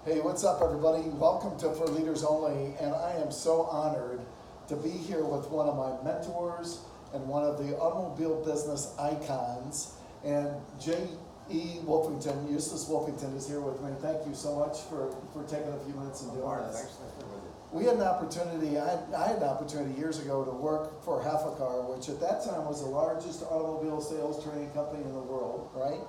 Hey, what's up, everybody? Welcome to For Leaders Only, and I am so honored to be here with one of my mentors and one of the automobile business icons. And J.E. Wolfington, Eustace Wolfington, is here with me. Thank you so much for taking a few minutes and doing this. Thanks for with you. We had an opportunity, I had an opportunity years ago to work for Car, which at that time was the largest automobile sales training company in the world, right?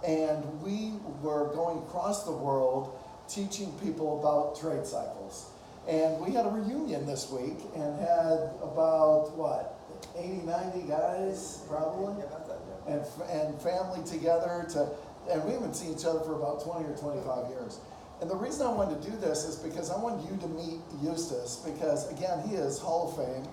And we were going across the world teaching people about trade cycles. And we had a reunion this week and had about, 80, 90 guys probably? Yeah, about that, yeah. And family together and we haven't seen each other for about 20 or 25 years. And the reason I wanted to do this is because I want you to meet Eustace, because again, he is Hall of Fame,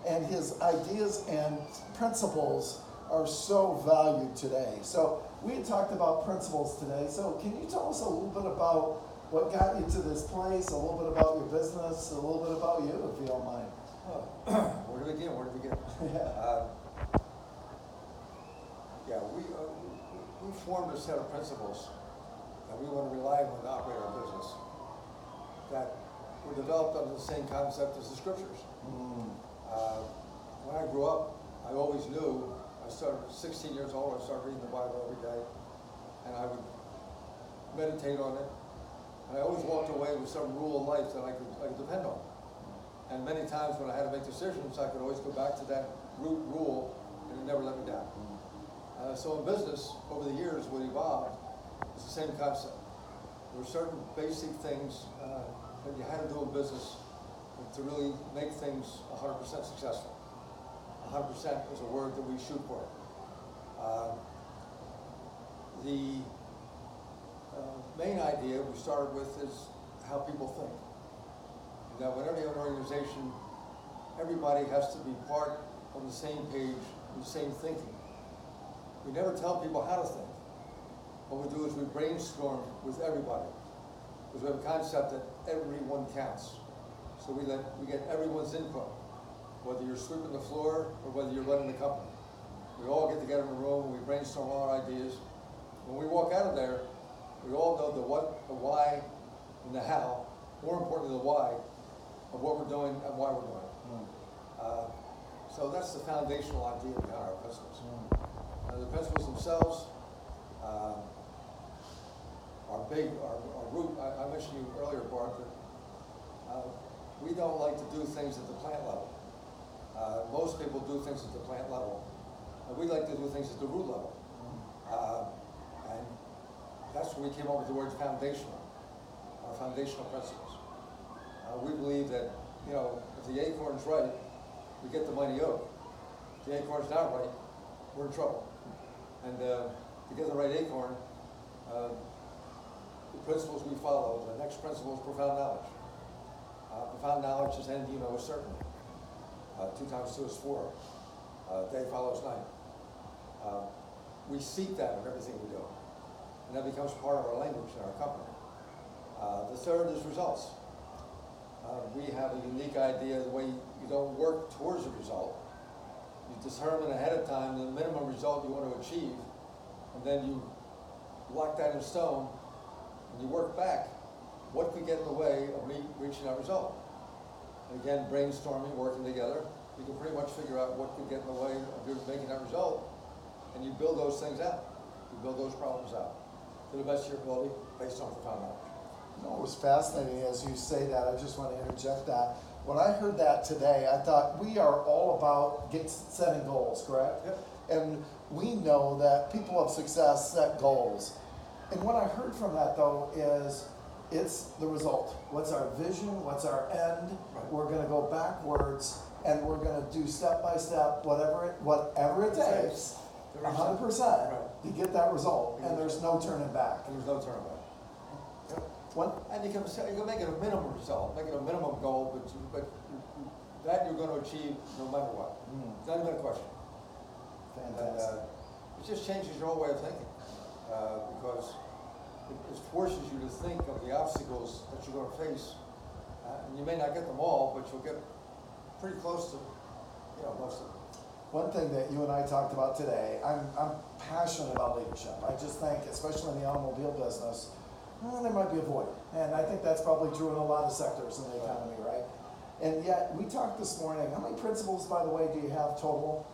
and his ideas and principles are so valued today. So we had talked about principles today. So can you tell us a little bit about what got you to this place, a little bit about your business, a little bit about you, if you don't mind? Where do we begin? Yeah. We formed a set of principles that we want to rely on to operate our business that were developed under the same concept as the scriptures. When I grew up, I always knew, I started 16 years old, I started reading the Bible every day, and I would meditate on it. And I always walked away with some rule of life that I could depend on. And many times when I had to make decisions, I could always go back to that root rule, and it never let me down. So in business, over the years, what evolved is the same concept. There were certain basic things that you had to do in business to really make things 100% successful. 100% is a word that we shoot for. The main idea we started with is how people think. That whenever you have an organization, everybody has to be part on the same page, on the same thinking. We never tell people how to think. What we do is we brainstorm with everybody. Because we have a concept that everyone counts. So we get everyone's input, whether you're sweeping the floor or whether you're running the company. We all get together in a room and we brainstorm all our ideas. When we walk out of there, we all know the what, the why, and the how. More importantly, the why of what we're doing and why we're doing it. So that's the foundational idea behind our principles. The principles themselves are big. Our root. I mentioned you earlier, Bart, that we don't like to do things at the plant level. Most people do things at the plant level, and we like to do things at the root level. And that's when we came up with the word foundational, our foundational principles. We believe that, if the acorn's right, we get the mighty oak. If the acorn's not right, we're in trouble. And to get the right acorn, the principles we follow, the next principle is profound knowledge. Profound knowledge is end you know is certainty. 2 times 2 is 4. Day follows night. We seek that in everything we do. And that becomes part of our language in our company. The third is results. We have a unique idea of the way you don't work towards a result. You determine ahead of time the minimum result you want to achieve, and then you lock that in stone, and you work back. What could get in the way of me reaching that result? And again, brainstorming, working together, you can pretty much figure out what could get in the way of you making that result, and you build those things out. You build those problems out to the best of your ability based on profound knowledge. It was fascinating as you say that. I just want to interject that. When I heard that today, I thought we are all about setting goals, correct? Yep. And we know that people of success set goals. And what I heard from that, though, is it's the result. What's our vision? What's our end? Right. We're going to go backwards, and we're going to do step by step, whatever it takes, 100% to get that result. And there's no turning back. And there's no turning back. And you can make it a minimum result, make it a minimum goal, but that you're going to achieve no matter what. It's not even a question. Fantastic. And it just changes your whole way of thinking because it forces you to think of the obstacles that you're going to face. And you may not get them all, but you'll get pretty close to most of them. One thing that you and I talked about today, I'm passionate about leadership. I just think, especially in the automobile business, there might be a void. And I think that's probably true in a lot of sectors in the economy, right? And yet, we talked this morning, how many principals, by the way, do you have total?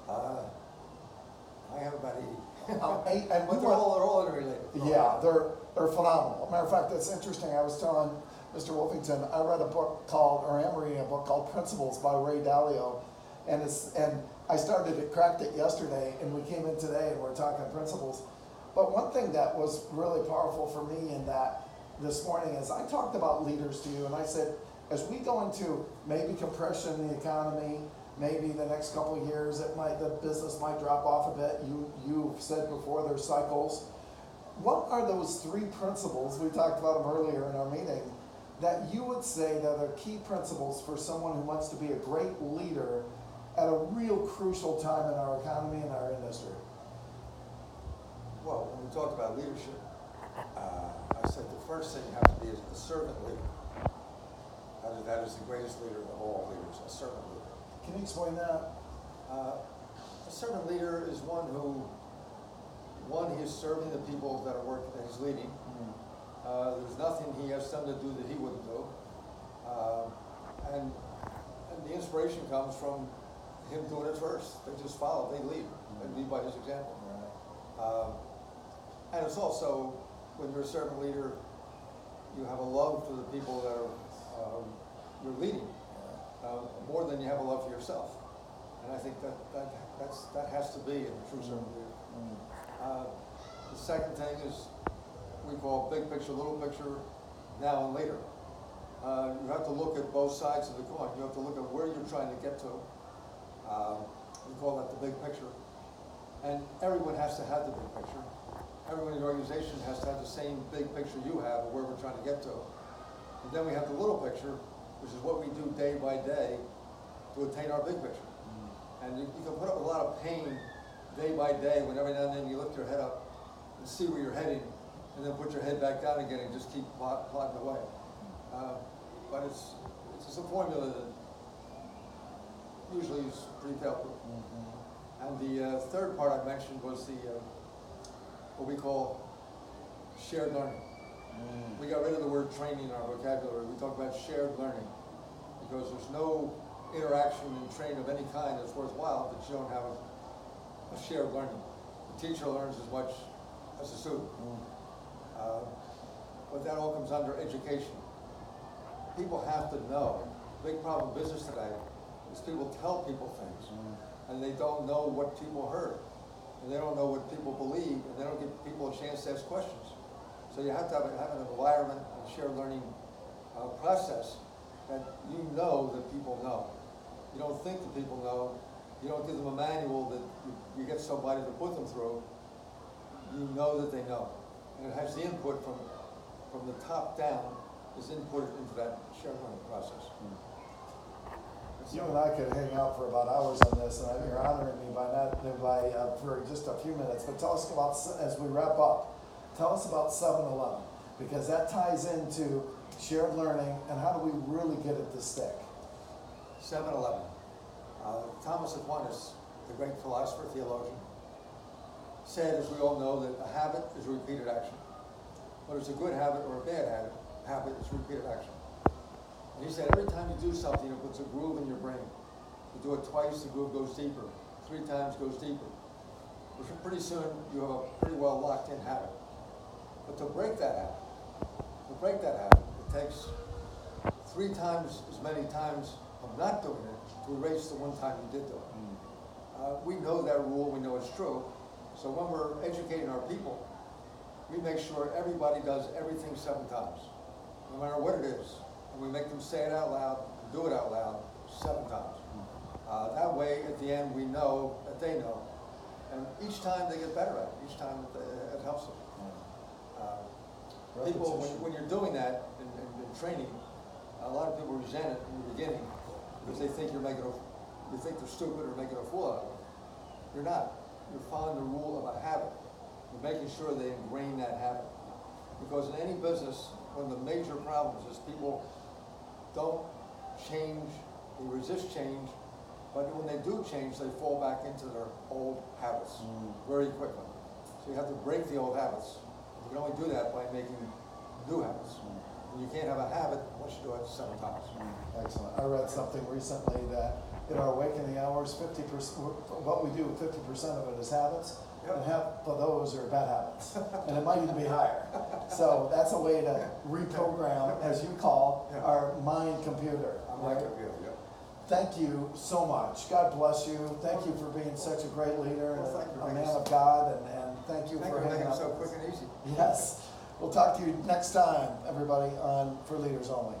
I have about 80. 8, and But they're all interrelated. yeah, they're phenomenal. Matter of fact, that's interesting. I was telling Mr. Wolfington, I read a book called, or am reading a book called Principles by Ray Dalio, and I started it, cracked it yesterday, and we came in today and we're talking principles. But one thing that was really powerful for me in that this morning is I talked about leaders to you, and I said, as we go into maybe compression in the economy, maybe the next couple of years, the business might drop off a bit. You've said before there's cycles. What are those 3 principles, we talked about them earlier in our meeting, that you would say that are key principles for someone who wants to be a great leader at a real crucial time in our economy and our industry? Well, when we talked about leadership, I said the first thing you have to be is a servant leader. That is the greatest leader of all leaders, a servant leader. Can you explain that? A servant leader is one he is serving the people that are working, that he's leading. There's nothing he has them to do that he wouldn't do. And the inspiration comes from him doing it first. They just follow, they lead, and lead by his example. And it's also, when you're a servant leader, you have a love for the people that you're leading, more than you have a love for yourself. And I think that has to be a true servant leader. The second thing is we call big picture, little picture, now and later. You have to look at both sides of the coin. You have to look at where you're trying to get to. We call that the big picture. And everyone has to have the big picture. Everyone in the organization has to have the same big picture you have of where we're trying to get to. And then we have the little picture, which is what we do day by day to attain our big picture. And you can put up with a lot of pain day by day when every now and then you lift your head up and see where you're heading, and then put your head back down again and just keep plodding away. But it's just a formula that usually is pretty fail-proof. And the third part I mentioned was what we call shared learning. We got rid of the word training in our vocabulary. We talk about shared learning because there's no interaction and training of any kind that's worthwhile that you don't have a shared learning. The teacher learns as much as the student. But that all comes under education. People have to know. The big problem in business today is people tell people things, and they don't know what people heard, and they don't know what people believe, and they don't give people a chance to ask questions. So you have to have an environment and shared learning process that you know that people know. You don't think that people know. You don't give them a manual that you get somebody to put them through. You know that they know. And it has the input from the top down is input into that shared learning process. You and I could hang out for about hours on this, and you're honoring me for just a few minutes. But tell us about, as we wrap up, tell us about 7-Eleven, because that ties into shared learning and how do we really get it to stick. 7-Eleven. Thomas Aquinas, the great philosopher, theologian, said, as we all know, that a habit is repeated action. Whether it's a good habit or a bad habit is repeated action. And he said, every time you do something, it puts a groove in your brain. You do it twice, the groove goes deeper. 3 times goes deeper. Pretty soon, you have a pretty well locked in habit. But to break that habit, it takes 3 times as many times of not doing it to erase the one time you did do it. We know that rule, we know it's true. So when we're educating our people, we make sure everybody does everything 7 times, no matter what it is. And we make them say it out loud, and do it out loud 7 times. That way, at the end, we know that they know. And each time they get better at it, each time it helps them. People, when you're doing that in training, a lot of people resent it in the beginning because they think you think they're stupid or making a fool out of them. You're not. You're following the rule of a habit. You're making sure they ingrain that habit. Because in any business, one of the major problems is people don't change, they resist change, but when they do change, they fall back into their old habits very quickly. So you have to break the old habits. You can only do that by making new habits. And you can't have a habit unless you do it 7 times. Excellent. I read something recently that in our awakening hours, 50%, what we do, 50% of it is habits, Yep. and half of those are bad habits, and it might even be higher. So that's a way to reprogram, as you call, Yeah. our mind computer. I'm like right? a kid, yeah. Thank you so much. God bless you. Thank you for being such a great leader Well, and thank you, a Rick. man of God, and thank you Thank for you for hanging making it out so with quick us. and easy. Yes. We'll talk to you next time, everybody, on For Leaders Only.